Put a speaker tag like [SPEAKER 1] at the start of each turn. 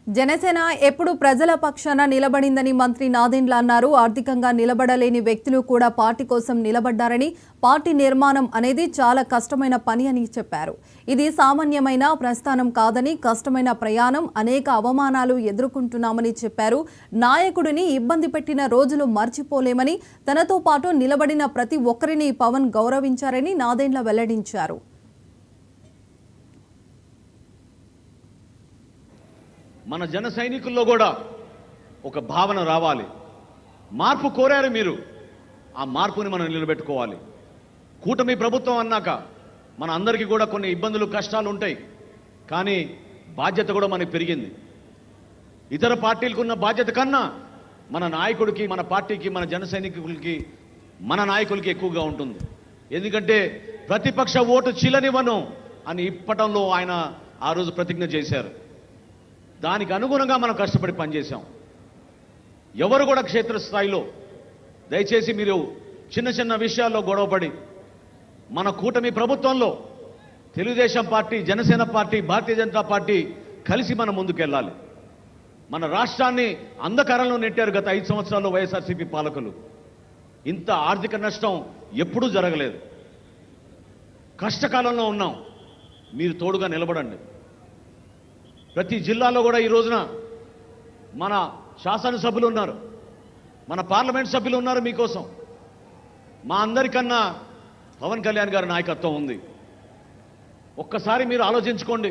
[SPEAKER 1] జనసేన ఎప్పుడు ప్రజల పక్షాన నిలబడిందని మంత్రి నాదెండ్ల అన్నారు. ఆర్థికంగా నిలబడలేని వ్యక్తులు కూడా పార్టీ కోసం నిలబడ్డారని, పార్టీ నిర్మాణం అనేది చాలా కష్టమైన పని అని చెప్పారు. ఇది సామాన్యమైన ప్రస్థానం కాదని, కష్టమైన ప్రయాణం, అనేక అవమానాలు ఎదుర్కొంటున్నామని చెప్పారు. నాయకుడిని ఇబ్బంది పెట్టిన రోజులు మర్చిపోలేమని, తనతో పాటు నిలబడిన ప్రతి ఒక్కరిని పవన్ గౌరవించారని నాదెండ్ల వెల్లడించారు.
[SPEAKER 2] మన జన సైనికుల్లో కూడా ఒక భావన రావాలి. మార్పు కోరారు మీరు, ఆ మార్పుని మనం నిలబెట్టుకోవాలి. కూటమి ప్రభుత్వం అన్నాక మన అందరికీ కూడా కొన్ని ఇబ్బందులు కష్టాలు ఉంటాయి, కానీ బాధ్యత కూడా మనకి పెరిగింది. ఇతర పార్టీలకు ఉన్న బాధ్యత కన్నా మన నాయకుడికి, మన పార్టీకి, మన జన సైనికులకి, మన నాయకులకి ఎక్కువగా ఉంటుంది. ఎందుకంటే ప్రతిపక్ష ఓటు చీలనివ్వను అని ఇప్పటంలో ఆయన ఆ రోజు ప్రతిజ్ఞ చేశారు. దానికి అనుగుణంగా మనం కష్టపడి పనిచేశాం. ఎవరు కూడా క్షేత్రస్థాయిలో దయచేసి మీరు చిన్న చిన్న విషయాల్లో గొడవపడి మన కూటమి ప్రభుత్వంలో Telugu Desam party, Janasena party, Bharatiya Janata party కలిసి మనం ముందుకెళ్ళాలి. మన రాష్ట్రాన్ని అంధకారంలో నెట్టారు గత 5 సంవత్సరాల్లో వైఎస్ఆర్సీపీ పాలకులు. ఇంత ఆర్థిక నష్టం ఎప్పుడూ జరగలేదు. కష్టకాలంలో ఉన్నాం, మీరు తోడుగా నిలబడండి. ప్రతి జిల్లాలో కూడా ఈ రోజున మన శాసనసభ్యులు ఉన్నారు, మన పార్లమెంట్ సభ్యులు ఉన్నారు మీకోసం. మా అందరికన్నా పవన్ కళ్యాణ్ గారి నాయకత్వం ఉంది. ఒక్కసారి మీరు ఆలోచించుకోండి.